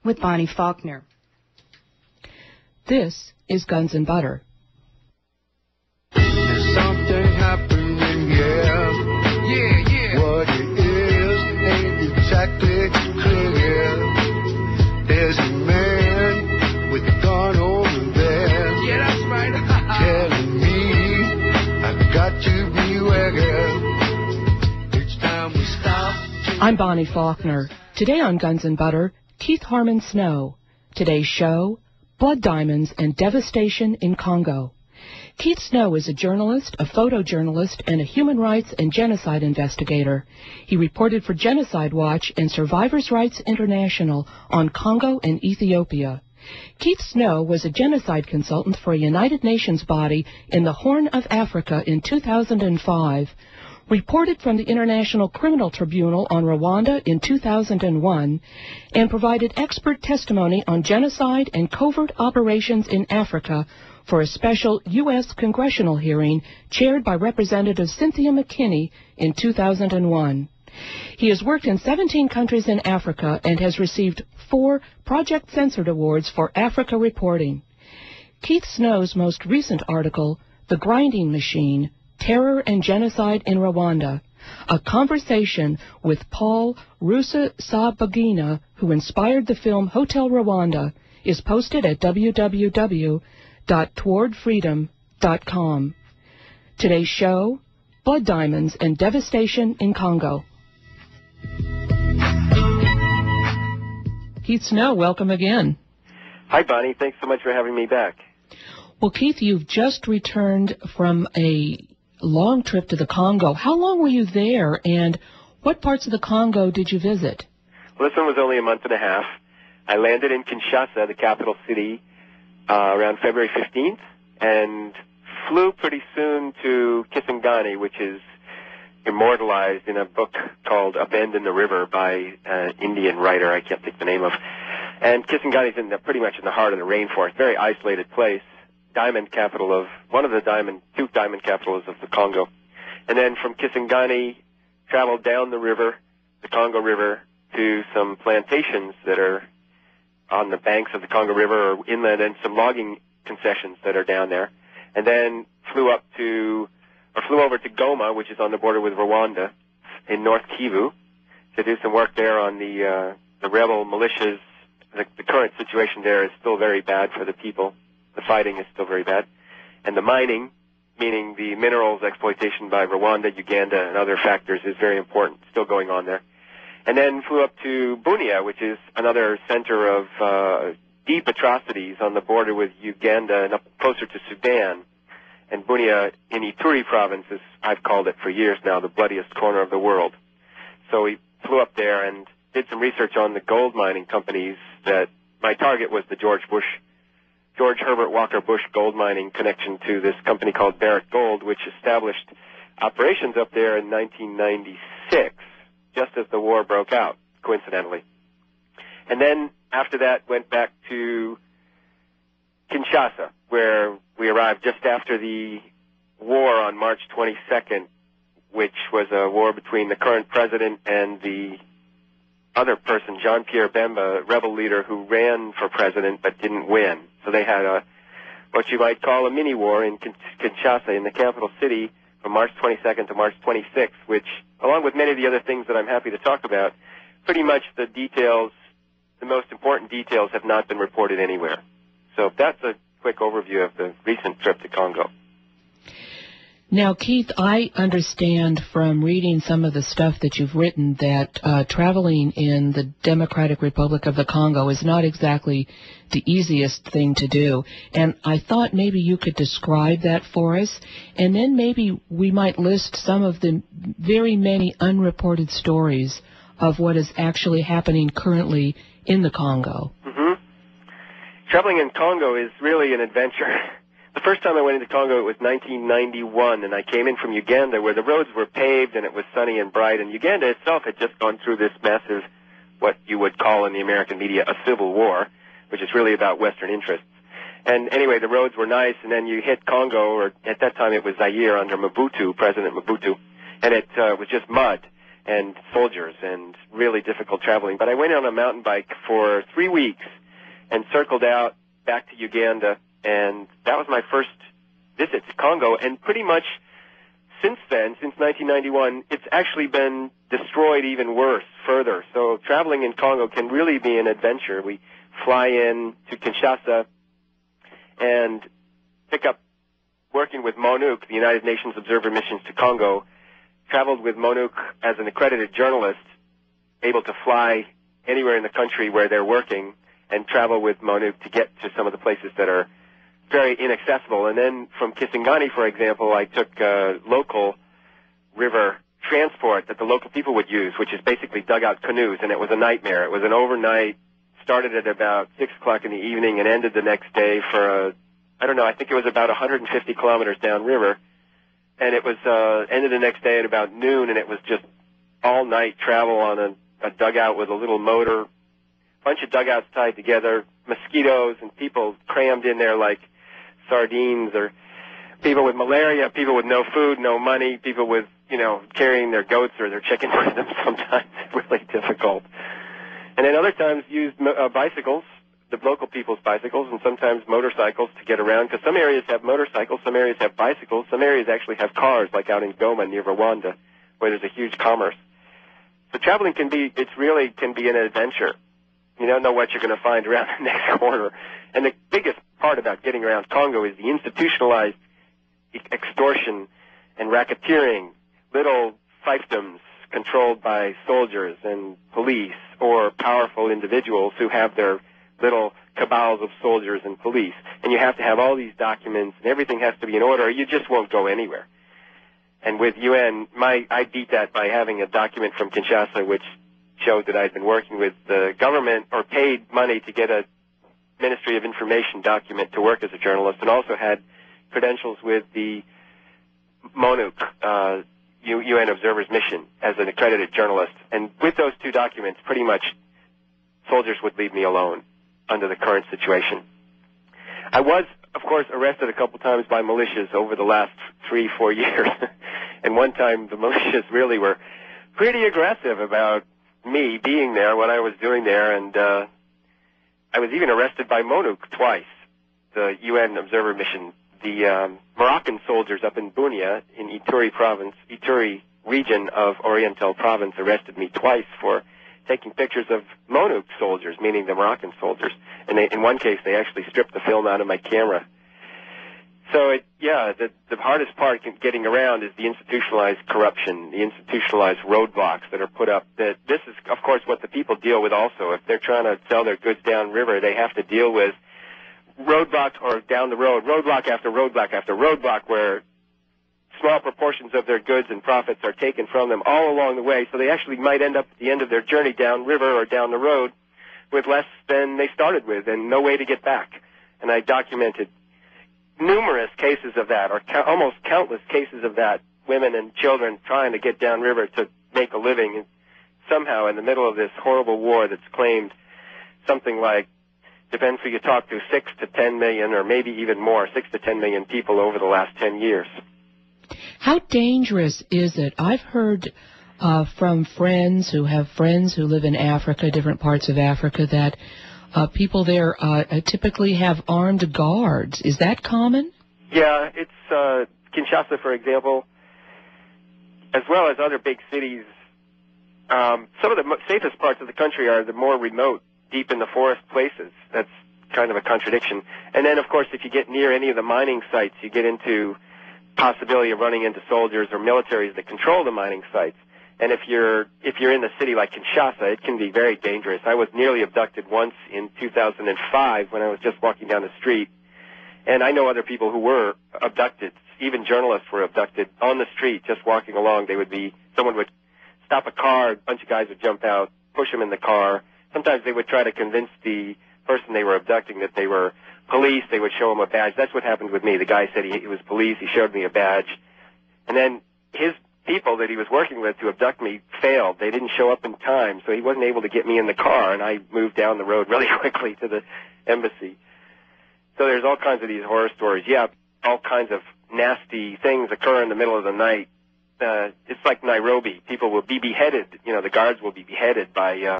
with Bonnie Faulkner. This is Guns and Butter. There's something happening here. Yeah. What it is ain't exactly clear. There's a man with a gun over there. Yeah, that's right. Telling me I've got to beware. Each time we stop. I'm Bonnie Faulkner. Today on Guns and Butter, Keith Harmon Snow. Today's show, Blood Diamonds and Devastation in Congo. Keith Snow is a journalist, a photojournalist, and a human rights and genocide investigator. He reported for Genocide Watch and Survivors' Rights International on Congo and Ethiopia. Keith Snow was a genocide consultant for a United Nations body in the Horn of Africa in 2005, reported from the International Criminal Tribunal on Rwanda in 2001, and provided expert testimony on genocide and covert operations in Africa for a special U.S. congressional hearing chaired by Representative Cynthia McKinney in 2001. He has worked in 17 countries in Africa and has received 4 Project Censored Awards for Africa reporting. Keith Snow's most recent article, The Grinding Machine, Terror and Genocide in Rwanda, a conversation with Paul Rusesabagina, who inspired the film Hotel Rwanda, is posted at www.towardfreedom.com. Today's show, Blood Diamonds and Devastation in Congo. Keith Snow, welcome again. Hi, Bonnie. Thanks so much for having me back. Well, Keith, you've just returned from a long trip to the Congo. How long were you there, and what parts of the Congo did you visit? Well, this one was only a month and a half. I landed in Kinshasa, the capital city, around February 15th, and flew pretty soon to Kisangani, which is immortalized in a book called A Bend in the River by an Indian writer I can't think the name of. And Kisangani is pretty much in the heart of the rainforest, very isolated place. Diamond capital of one of the two diamond capitals of the Congo. And then from Kisangani, traveled down the river, the Congo River, to some plantations that are on the banks of the Congo River or inland, and some logging concessions that are down there. And then flew over to Goma, which is on the border with Rwanda, in North Kivu, to do some work there on the rebel militias. The current situation there is still very bad for the people. The fighting is still very bad. And the mining, meaning the minerals exploitation by Rwanda, Uganda, and other factors, is very important, still going on there. And then flew up to Bunia, which is another center of deep atrocities on the border with Uganda and up closer to Sudan. And Bunia in Ituri province, as I've called it for years now, the bloodiest corner of the world. So we flew up there and did some research on the gold mining companies that my target was the George Herbert Walker Bush gold mining connection to this company called Barrick Gold, which established operations up there in 1996, just as the war broke out, coincidentally. And then after that went back to Kinshasa, where we arrived just after the war on March 22nd, which was a war between the current president and the other person, Jean-Pierre Bemba, a rebel leader who ran for president but didn't win. So they had what you might call a mini-war in Kinshasa, in the capital city, from March 22nd to March 26th, which, along with many of the other things that I'm happy to talk about, pretty much the most important details have not been reported anywhere. So that's a quick overview of the recent trip to Congo. Now, Keith, I understand from reading some of the stuff that you've written that traveling in the Democratic Republic of the Congo is not exactly the easiest thing to do. And I thought maybe you could describe that for us, and then maybe we might list some of the very many unreported stories of what is actually happening currently in the Congo. Mm-hmm. Traveling in Congo is really an adventure. The first time I went into Congo, it was 1991, and I came in from Uganda, where the roads were paved and it was sunny and bright, and Uganda itself had just gone through this massive, what you would call in the American media, a civil war, which is really about Western interests. And anyway, the roads were nice, and then you hit Congo, or at that time it was Zaire under Mobutu, President Mobutu, and it was just mud. and soldiers and really difficult traveling. But I went on a mountain bike for 3 weeks and circled out back to Uganda, and that was my first visit to Congo. And pretty much since then, since 1991, it's actually been destroyed even worse, further. So traveling in Congo can really be an adventure. We fly in to Kinshasa and pick up working with MONUC, the United Nations Observer Missions to Congo, traveled with MONUC as an accredited journalist, able to fly anywhere in the country where they're working and travel with MONUC to get to some of the places that are very inaccessible. And then from Kisangani, for example, I took local river transport that the local people would use, which is basically dugout canoes, and it was a nightmare. It was an overnight, started at about 6 o'clock in the evening and ended the next day for I think it was about 150 kilometers downriver, and it was ended the next day at about noon, and it was just all night travel on a dugout with a little motor, bunch of dugouts tied together, mosquitoes and people crammed in there like sardines, or people with malaria, people with no food, no money, people with, carrying their goats or their chickens with them sometimes. Really difficult. And then other times used bicycles, the local people's bicycles, and sometimes motorcycles to get around, because some areas have motorcycles, some areas have bicycles, some areas actually have cars, like out in Goma near Rwanda, where there's a huge commerce. So traveling can be an adventure. You don't know what you're going to find around the next corner. And the biggest part about getting around Congo is the institutionalized extortion and racketeering, little fiefdoms controlled by soldiers and police or powerful individuals who have their little cabals of soldiers and police. And you have to have all these documents, and everything has to be in order, or you just won't go anywhere. And with UN, I beat that by having a document from Kinshasa which showed that I'd been working with the government or paid money to get a Ministry of Information document to work as a journalist, and also had credentials with the MONUC, UN Observers Mission, as an accredited journalist. And with those two documents, pretty much soldiers would leave me alone under the current situation. I was, of course, arrested a couple times by militias over the last 3-4 years. And one time the militias really were pretty aggressive about me being there, what I was doing there, and I was even arrested by MONUC twice, the UN Observer Mission. The Moroccan soldiers up in Bunia in Ituri province, Ituri region of Oriental province, arrested me twice for taking pictures of MONUC soldiers, meaning the Moroccan soldiers. And in one case, they actually stripped the film out of my camera. So, the hardest part getting around is the institutionalized corruption, the institutionalized roadblocks that are put up. This is, of course, what the people deal with also. If they're trying to sell their goods downriver, they have to deal with roadblocks, or down the road, roadblock after roadblock after roadblock, where small proportions of their goods and profits are taken from them all along the way. So they actually might end up at the end of their journey downriver or down the road with less than they started with and no way to get back. And I documented numerous cases of that, or almost countless cases of that, women and children trying to get downriver to make a living, and somehow in the middle of this horrible war that's claimed something like, depends who you talk to, 6 to 10 million, or maybe even more, 6 to 10 million people over the last 10 years. How dangerous is it? I've heard from friends who live in Africa, different parts of Africa, that people there typically have armed guards. Is that common? Yeah, it's Kinshasa, for example, as well as other big cities. Some of the safest parts of the country are the more remote, deep in the forest places. That's kind of a contradiction. And then, of course, if you get near any of the mining sites, you get into possibility of running into soldiers or militaries that control the mining sites. And if you're in the city like Kinshasa, it can be very dangerous. I was nearly abducted once in 2005 when I was just walking down the street. And I know other people who were abducted. Even journalists were abducted on the street, just walking along. Someone would stop a car, a bunch of guys would jump out, push them in the car. Sometimes they would try to convince the person they were abducting that they were police. They would show him a badge. That's what happened with me. The guy said he was police. He showed me a badge. And then his people that he was working with to abduct me failed. They didn't show up in time, so he wasn't able to get me in the car, and I moved down the road really quickly to the embassy. So there's all kinds of these horror stories. Yeah, all kinds of nasty things occur in the middle of the night it's like Nairobi. People will be beheaded. You know, the guards will be beheaded by